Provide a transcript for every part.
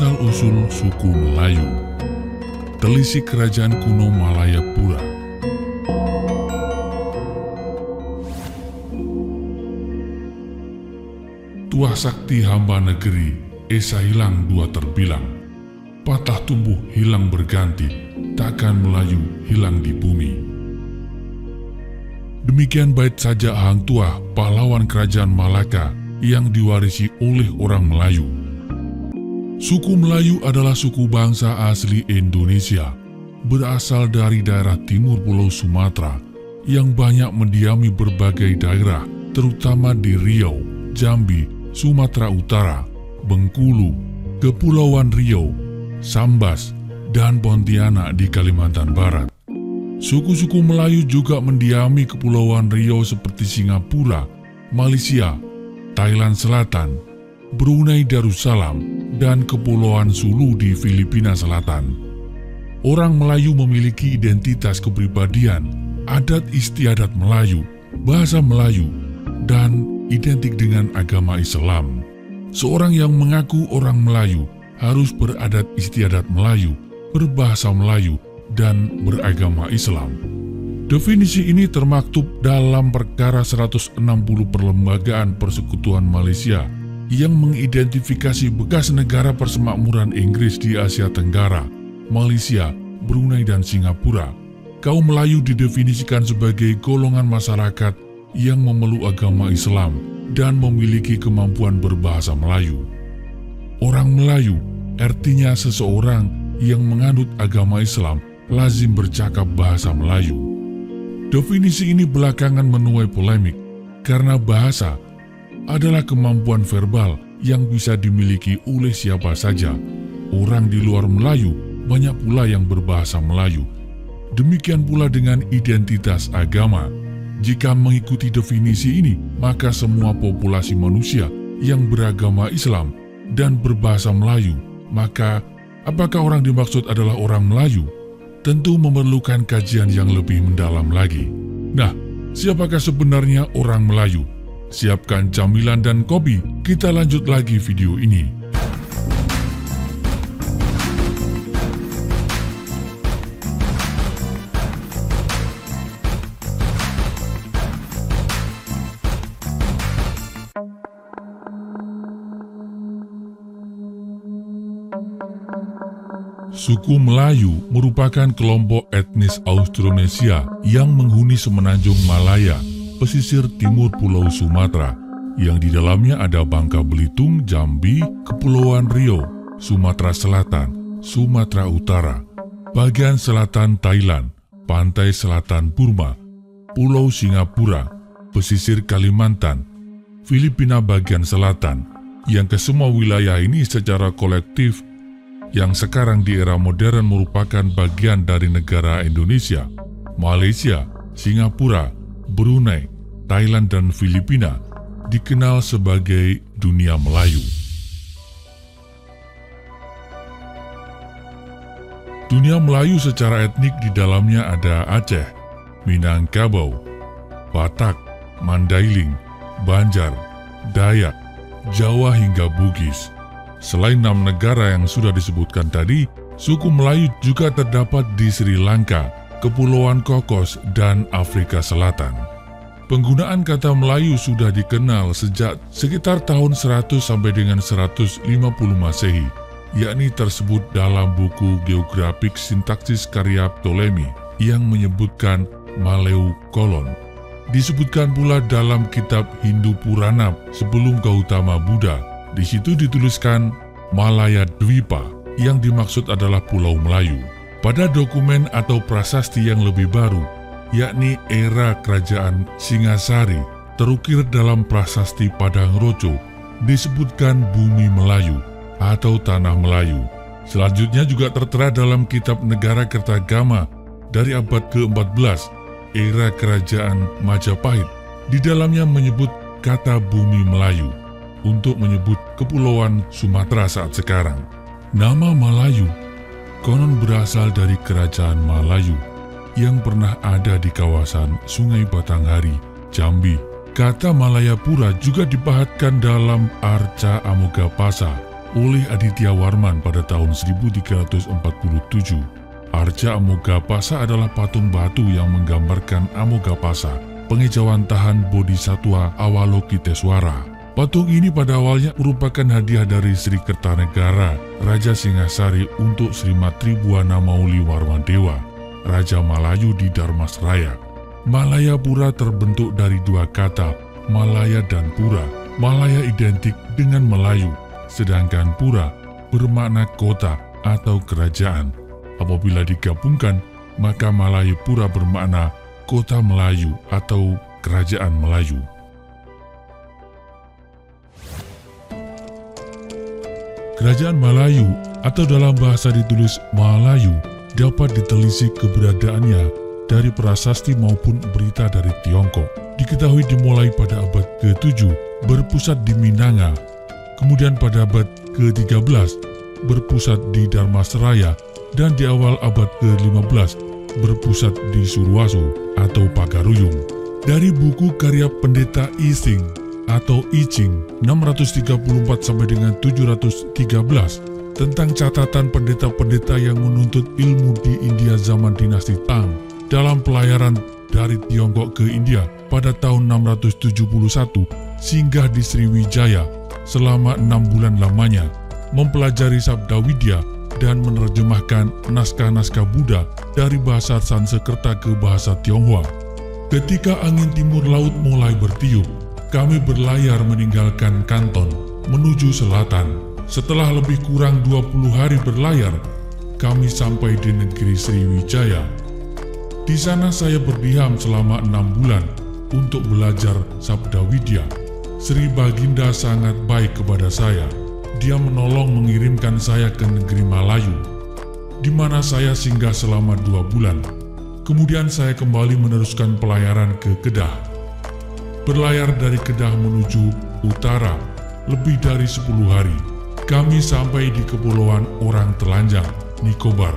Asal-usul suku Melayu. Telisik kerajaan kuno Malayapura. Tuah sakti hamba negeri, esa hilang dua terbilang. Patah tumbuh hilang berganti, takkan Melayu hilang di bumi. Demikian bait saja Hang Tuah, pahlawan kerajaan Malaka yang diwarisi oleh orang Melayu. Suku Melayu adalah suku bangsa asli Indonesia, berasal dari daerah timur Pulau Sumatera, yang banyak mendiami berbagai daerah, terutama di Riau, Jambi, Sumatera Utara, Bengkulu, Kepulauan Riau, Sambas, dan Pontianak di Kalimantan Barat. Suku-suku Melayu juga mendiami Kepulauan Riau seperti Singapura, Malaysia, Thailand Selatan, Brunei Darussalam, dan Kepulauan Sulu di Filipina Selatan. Orang Melayu memiliki identitas kepribadian, adat istiadat Melayu, bahasa Melayu, dan identik dengan agama Islam. Seorang yang mengaku orang Melayu harus beradat istiadat Melayu, berbahasa Melayu, dan beragama Islam. Definisi ini termaktub dalam Perkara 160 Perlembagaan Persekutuan Malaysia yang mengidentifikasi bekas negara persemakmuran Inggris di Asia Tenggara, Malaysia, Brunei, dan Singapura. Kaum Melayu didefinisikan sebagai golongan masyarakat yang memeluk agama Islam dan memiliki kemampuan berbahasa Melayu. Orang Melayu artinya seseorang yang menganut agama Islam lazim bercakap bahasa Melayu. Definisi ini belakangan menuai polemik karena bahasa adalah kemampuan verbal yang bisa dimiliki oleh siapa saja. Orang di luar Melayu banyak pula yang berbahasa Melayu. Demikian pula dengan identitas agama. Jika mengikuti definisi ini, maka semua populasi manusia yang beragama Islam dan berbahasa Melayu, maka apakah orang dimaksud adalah orang Melayu? Tentu memerlukan kajian yang lebih mendalam lagi. Nah, siapakah sebenarnya orang Melayu? Siapkan camilan dan kopi, kita lanjut lagi video ini. Suku Melayu merupakan kelompok etnis Austronesia yang menghuni semenanjung Malaya, pesisir timur Pulau Sumatera, yang di dalamnya ada Bangka Belitung, Jambi, Kepulauan Riau, Sumatera Selatan, Sumatera Utara, bagian selatan Thailand, pantai selatan Burma, Pulau Singapura, pesisir Kalimantan, Filipina bagian selatan, yang kesemua wilayah ini secara kolektif yang sekarang di era modern merupakan bagian dari negara Indonesia, Malaysia, Singapura, Brunei, Thailand, dan Filipina, dikenal sebagai dunia Melayu. Dunia Melayu secara etnik di dalamnya ada Aceh, Minangkabau, Batak, Mandailing, Banjar, Dayak, Jawa hingga Bugis. Selain 6 negara yang sudah disebutkan tadi, suku Melayu juga terdapat di Sri Lanka, Kepulauan Kokos, dan Afrika Selatan. Penggunaan kata Melayu sudah dikenal sejak sekitar tahun 100 sampai dengan 150 Masehi, yakni tersebut dalam buku Geographic Sintaksis karya Ptolemy yang menyebutkan Maleu Kolon. Disebutkan pula dalam kitab Hindu Purana sebelum Gautama Buddha. Di situ dituliskan Malaya Dwipa, yang dimaksud adalah Pulau Melayu. Pada dokumen atau prasasti yang lebih baru, yakni era kerajaan Singasari, terukir dalam prasasti Padang Roco, disebutkan Bumi Melayu atau Tanah Melayu. Selanjutnya juga tertera dalam kitab Negara Kertagama dari abad ke-14, era kerajaan Majapahit. Di dalamnya menyebut kata Bumi Melayu untuk menyebut Kepulauan Sumatera saat sekarang. Nama Malayu konon berasal dari kerajaan Malayu yang pernah ada di kawasan Sungai Batanghari, Jambi. Kata Malayapura juga dipahatkan dalam Arca Amogapasa oleh Aditya Warman pada tahun 1347. Arca Amogapasa adalah patung batu yang menggambarkan Amogapasa, pengejauhan tahan Bodhisattva Avalokiteswara. Patung ini pada awalnya merupakan hadiah dari Sri Kertanegara, Raja Singasari untuk Sri Matribuana Mauli Warmadewa, Raja Malayu di Dharmasraya. Malayapura terbentuk dari dua kata, Malaya dan Pura. Malaya identik dengan Melayu, sedangkan Pura bermakna kota atau kerajaan. Apabila digabungkan, maka Malayapura bermakna kota Melayu atau kerajaan Melayu. Kerajaan Malayu atau dalam bahasa ditulis Malayu dapat ditelisik keberadaannya dari prasasti maupun berita dari Tiongkok. Diketahui dimulai pada abad ke-7 berpusat di Minanga, kemudian pada abad ke-13 berpusat di Dharmasraya, dan di awal abad ke-15 berpusat di Surwaso atau Pagaruyung. Dari buku karya Pendeta Ising atau I Ching 634 sampai dengan 713 tentang catatan pendeta-pendeta yang menuntut ilmu di India zaman dinasti Tang dalam pelayaran dari Tiongkok ke India pada tahun 671, singgah di Sriwijaya selama 6 bulan lamanya, mempelajari Sabda Widya dan menerjemahkan naskah-naskah Buddha dari bahasa Sanskerta ke bahasa Tionghoa. Ketika angin timur laut mulai bertiup, kami berlayar meninggalkan Kanton menuju selatan. Setelah lebih kurang 20 hari berlayar, kami sampai di negeri Sriwijaya. Di sana saya berdiam selama 6 bulan untuk belajar Sabda Widya. Sri Baginda sangat baik kepada saya. Dia menolong mengirimkan saya ke negeri Malayu, di mana saya singgah selama 2 bulan. Kemudian saya kembali meneruskan pelayaran ke Kedah. Berlayar dari Kedah menuju utara lebih dari 10 hari. Kami sampai di Kepulauan Orang Telanjang, Nicobar.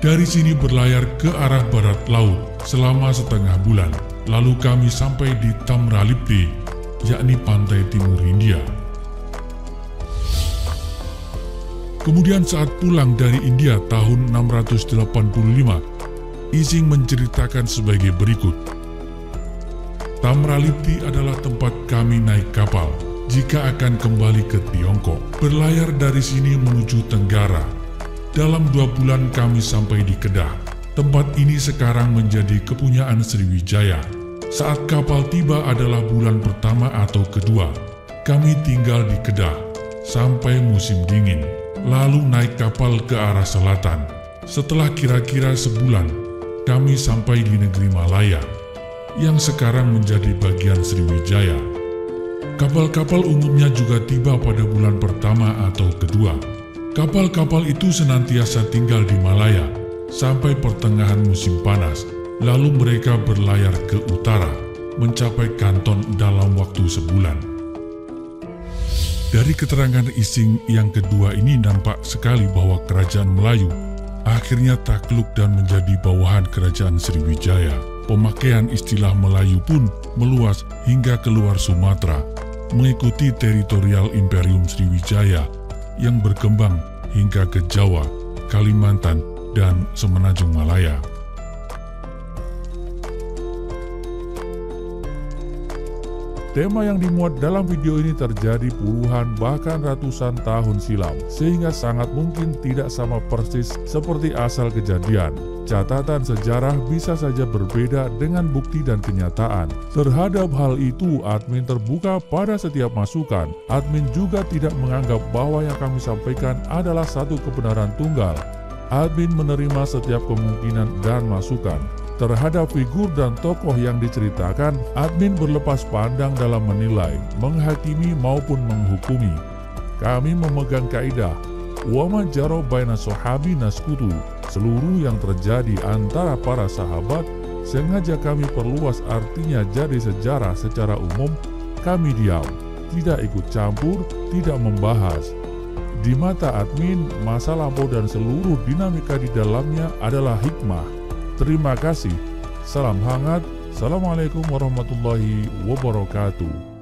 Dari sini berlayar ke arah barat laut selama setengah bulan. Lalu kami sampai di Tamralipti, yakni pantai timur India. Kemudian saat pulang dari India tahun 685, Ising menceritakan sebagai berikut. Tamralipti adalah tempat kami naik kapal jika akan kembali ke Tiongkok. Berlayar dari sini menuju Tenggara. Dalam 2 bulan kami sampai di Kedah. Tempat ini sekarang menjadi kepunyaan Sriwijaya. Saat kapal tiba adalah bulan pertama atau kedua. Kami tinggal di Kedah sampai musim dingin. Lalu naik kapal ke arah selatan. Setelah kira-kira sebulan, kami sampai di negeri Malaya, yang sekarang menjadi bagian Sriwijaya. Kapal-kapal umumnya juga tiba pada bulan pertama atau kedua. Kapal-kapal itu senantiasa tinggal di Malaya sampai pertengahan musim panas. Lalu mereka berlayar ke utara, mencapai Kanton dalam waktu sebulan. Dari keterangan Ising yang kedua ini nampak sekali bahwa kerajaan Melayu akhirnya takluk dan menjadi bawahan kerajaan Sriwijaya. Pemakaian istilah Melayu pun meluas hingga keluar Sumatera, mengikuti teritorial Imperium Sriwijaya yang berkembang hingga ke Jawa, Kalimantan, dan Semenanjung Malaya. Tema yang dimuat dalam video ini terjadi puluhan bahkan ratusan tahun silam, sehingga sangat mungkin tidak sama persis seperti asal kejadian. Catatan sejarah bisa saja berbeda dengan bukti dan kenyataan. Terhadap hal itu, admin terbuka pada setiap masukan. Admin juga tidak menganggap bahwa yang kami sampaikan adalah satu kebenaran tunggal. Admin menerima setiap kemungkinan dan masukan. Terhadap figur dan tokoh yang diceritakan, admin berlepas pandang dalam menilai, menghakimi maupun menghukumi. Kami memegang kaidah, wa ma jaro baina sahabi naskutu. Seluruh yang terjadi antara para sahabat sengaja kami perluas artinya jadi sejarah secara umum. Kami diam, tidak ikut campur, tidak membahas. Di mata admin, masa lampau dan seluruh dinamika di dalamnya adalah hikmah. Terima kasih. Salam hangat. Assalamualaikum warahmatullahi wabarakatuh.